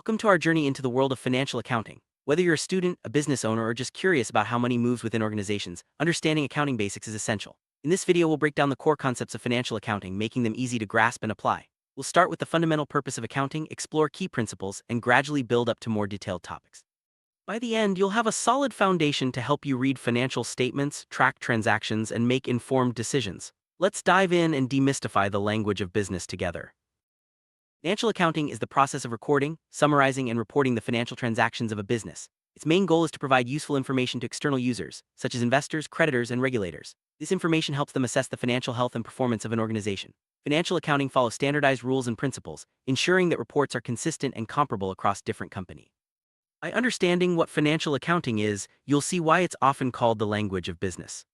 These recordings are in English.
Welcome to our journey into the world of financial accounting. Whether you're a student, a business owner, or just curious about how money moves within organizations, understanding accounting basics is essential. In this video, we'll break down the core concepts of financial accounting, making them easy to grasp and apply. We'll start with the fundamental purpose of accounting, explore key principles, and gradually build up to more detailed topics. By the end, you'll have a solid foundation to help you read financial statements, track transactions, and make informed decisions. Let's dive in and demystify the language of business together. Financial accounting is the process of recording, summarizing, and reporting the financial transactions of a business. Its main goal is to provide useful information to external users, such as investors, creditors, and regulators. This information helps them assess the financial health and performance of an organization. Financial accounting follows standardized rules and principles, ensuring that reports are consistent and comparable across different companies. By understanding what financial accounting is, you'll see why it's often called the language of business.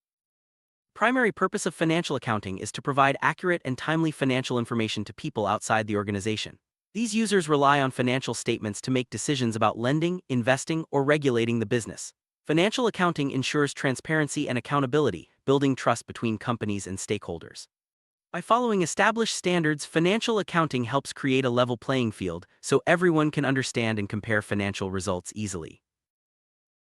Primary purpose of financial accounting is to provide accurate and timely financial information to people outside the organization. These users rely on financial statements to make decisions about lending, investing, or regulating the business. Financial accounting ensures transparency and accountability, building trust between companies and stakeholders. By following established standards, financial accounting helps create a level playing field so everyone can understand and compare financial results easily.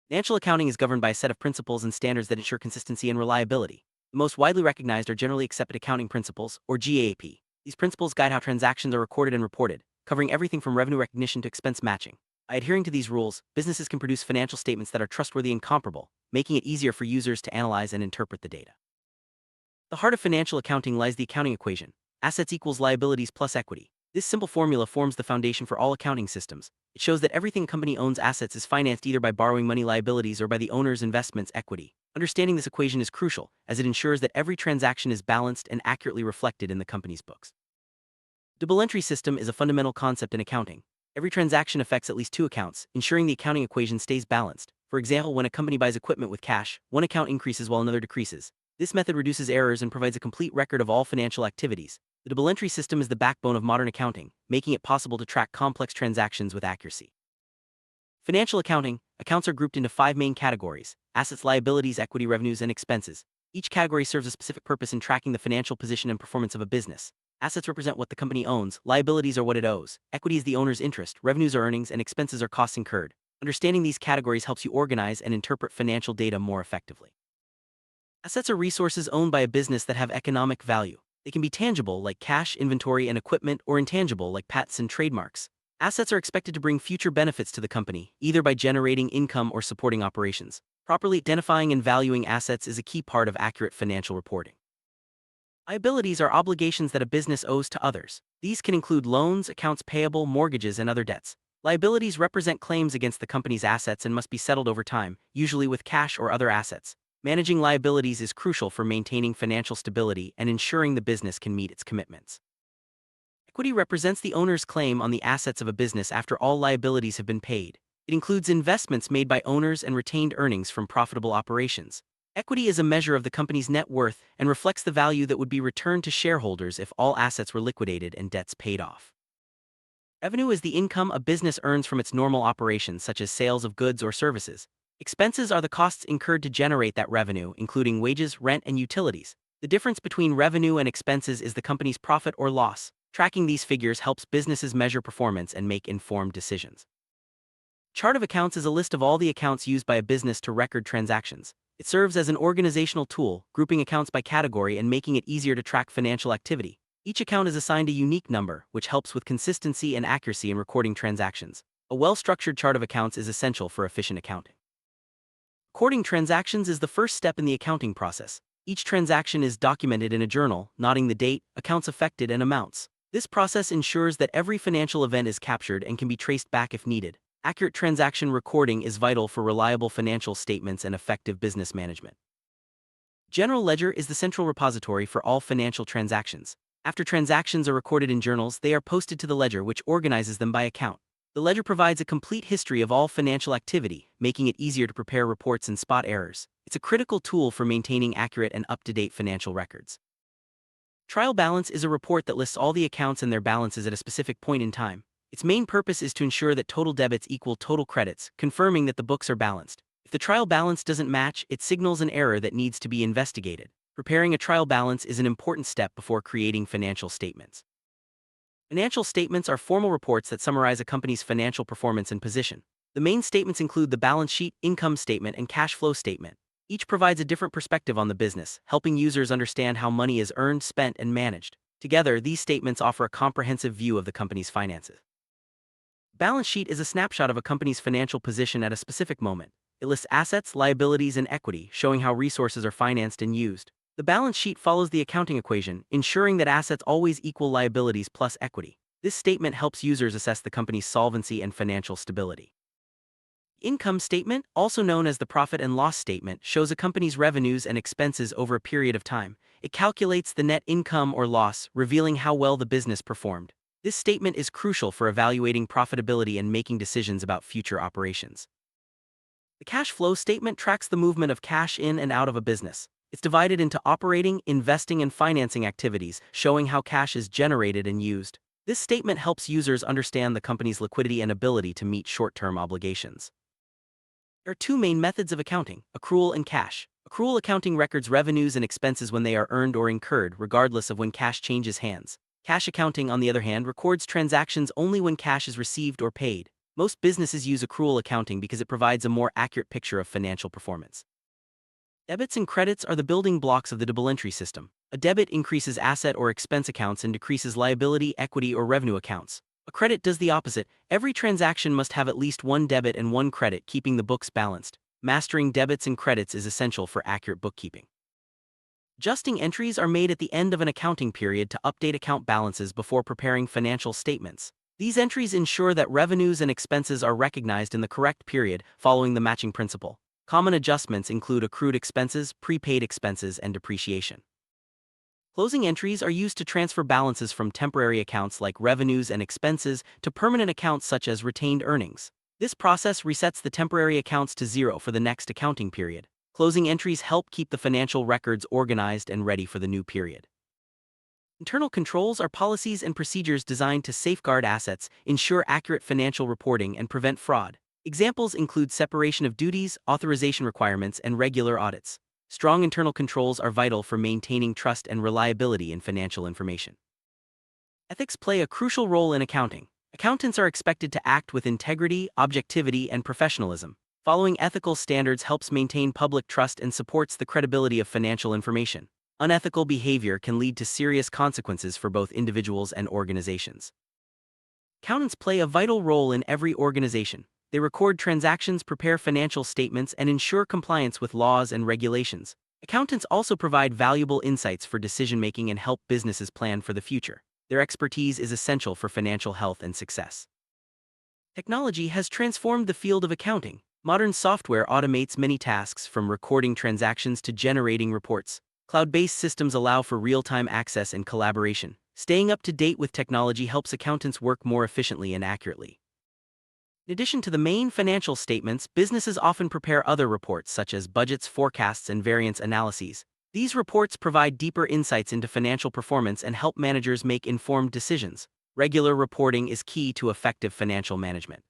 Financial accounting is governed by a set of principles and standards that ensure consistency and reliability. The most widely recognized are Generally Accepted Accounting Principles, or GAAP. These principles guide how transactions are recorded and reported, covering everything from revenue recognition to expense matching. By adhering to these rules, businesses can produce financial statements that are trustworthy and comparable, making it easier for users to analyze and interpret the data. The heart of financial accounting lies the accounting equation: assets equals liabilities plus equity. This simple formula forms the foundation for all accounting systems. It shows that everything a company owns assets is financed either by borrowing money liabilities or by the owner's investments equity. Understanding this equation is crucial, as it ensures that every transaction is balanced and accurately reflected in the company's books. Double entry system is a fundamental concept in accounting. Every transaction affects at least two accounts, ensuring the accounting equation stays balanced. For example, when a company buys equipment with cash, one account increases while another decreases. This method reduces errors and provides a complete record of all financial activities. The double entry system is the backbone of modern accounting, making it possible to track complex transactions with accuracy. Financial accounting accounts are grouped into 5 main categories: assets, liabilities, equity, revenues, and expenses. Each category serves a specific purpose in tracking the financial position and performance of a business. Assets represent what the company owns, liabilities are what it owes, equity is the owner's interest, revenues are earnings, and expenses are costs incurred. Understanding these categories helps you organize and interpret financial data more effectively. Assets are resources owned by a business that have economic value. They can be tangible, like cash, inventory, and equipment, or intangible, like patents and trademarks. Assets are expected to bring future benefits to the company, either by generating income or supporting operations. Properly identifying and valuing assets is a key part of accurate financial reporting. Liabilities are obligations that a business owes to others. These can include loans, accounts payable, mortgages, and other debts. Liabilities represent claims against the company's assets and must be settled over time, usually with cash or other assets. Managing liabilities is crucial for maintaining financial stability and ensuring the business can meet its commitments. Equity represents the owner's claim on the assets of a business after all liabilities have been paid. It includes investments made by owners and retained earnings from profitable operations. Equity is a measure of the company's net worth and reflects the value that would be returned to shareholders if all assets were liquidated and debts paid off. Revenue is the income a business earns from its normal operations, such as sales of goods or services. Expenses are the costs incurred to generate that revenue, including wages, rent, and utilities. The difference between revenue and expenses is the company's profit or loss. Tracking these figures helps businesses measure performance and make informed decisions. Chart of accounts is a list of all the accounts used by a business to record transactions. It serves as an organizational tool, grouping accounts by category and making it easier to track financial activity. Each account is assigned a unique number, which helps with consistency and accuracy in recording transactions. A well-structured chart of accounts is essential for efficient accounting. Recording transactions is the first step in the accounting process. Each transaction is documented in a journal, noting the date, accounts affected, and amounts. This process ensures that every financial event is captured and can be traced back if needed. Accurate transaction recording is vital for reliable financial statements and effective business management. General ledger is the central repository for all financial transactions. After transactions are recorded in journals, they are posted to the ledger, which organizes them by account. The ledger provides a complete history of all financial activity, making it easier to prepare reports and spot errors. It's a critical tool for maintaining accurate and up-to-date financial records. Trial balance is a report that lists all the accounts and their balances at a specific point in time. Its main purpose is to ensure that total debits equal total credits, confirming that the books are balanced. If the trial balance doesn't match, it signals an error that needs to be investigated. Preparing a trial balance is an important step before creating financial statements. Financial statements are formal reports that summarize a company's financial performance and position. The main statements include the balance sheet, income statement, and cash flow statement. Each provides a different perspective on the business, helping users understand how money is earned, spent, and managed. Together, these statements offer a comprehensive view of the company's finances. Balance sheet is a snapshot of a company's financial position at a specific moment. It lists assets, liabilities, and equity, showing how resources are financed and used. The balance sheet follows the accounting equation, ensuring that assets always equal liabilities plus equity. This statement helps users assess the company's solvency and financial stability. Income statement, also known as the profit and loss statement, shows a company's revenues and expenses over a period of time. It calculates the net income or loss, revealing how well the business performed. This statement is crucial for evaluating profitability and making decisions about future operations. The cash flow statement tracks the movement of cash in and out of a business. It's divided into operating, investing, and financing activities, showing how cash is generated and used. This statement helps users understand the company's liquidity and ability to meet short-term obligations. There are two main methods of accounting: accrual and cash. Accrual accounting records revenues and expenses when they are earned or incurred, regardless of when cash changes hands. Cash accounting, on the other hand, records transactions only when cash is received or paid. Most businesses use accrual accounting because it provides a more accurate picture of financial performance. Debits and credits are the building blocks of the double entry system. A debit increases asset or expense accounts and decreases liability, equity, or revenue accounts. A credit does the opposite. Every transaction must have at least one debit and one credit, keeping the books balanced. Mastering debits and credits is essential for accurate bookkeeping. Adjusting entries are made at the end of an accounting period to update account balances before preparing financial statements. These entries ensure that revenues and expenses are recognized in the correct period, following the matching principle. Common adjustments include accrued expenses, prepaid expenses, and depreciation. Closing entries are used to transfer balances from temporary accounts like revenues and expenses to permanent accounts such as retained earnings. This process resets the temporary accounts to zero for the next accounting period. Closing entries help keep the financial records organized and ready for the new period. Internal controls are policies and procedures designed to safeguard assets, ensure accurate financial reporting, and prevent fraud. Examples include separation of duties, authorization requirements, and regular audits. Strong internal controls are vital for maintaining trust and reliability in financial information. Ethics play a crucial role in accounting. Accountants are expected to act with integrity, objectivity, and professionalism. Following ethical standards helps maintain public trust and supports the credibility of financial information. Unethical behavior can lead to serious consequences for both individuals and organizations. Accountants play a vital role in every organization. They record transactions, prepare financial statements, and ensure compliance with laws and regulations. Accountants also provide valuable insights for decision-making and help businesses plan for the future. Their expertise is essential for financial health and success. Technology has transformed the field of accounting. Modern software automates many tasks, from recording transactions to generating reports. Cloud-based systems allow for real-time access and collaboration. Staying up to date with technology helps accountants work more efficiently and accurately. In addition to the main financial statements, businesses often prepare other reports such as budgets, forecasts, and variance analyses. These reports provide deeper insights into financial performance and help managers make informed decisions. Regular reporting is key to effective financial management.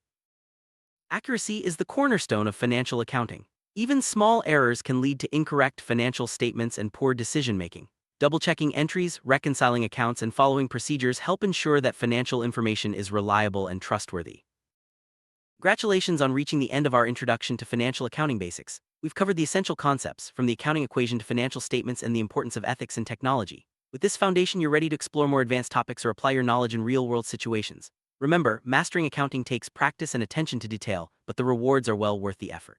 Accuracy is the cornerstone of financial accounting. Even small errors can lead to incorrect financial statements and poor decision-making. Double-checking entries, reconciling accounts, and following procedures help ensure that financial information is reliable and trustworthy. Congratulations on reaching the end of our introduction to financial accounting basics. We've covered the essential concepts, from the accounting equation to financial statements and the importance of ethics and technology. With this foundation, you're ready to explore more advanced topics or apply your knowledge in real-world situations. Remember, mastering accounting takes practice and attention to detail, but the rewards are well worth the effort.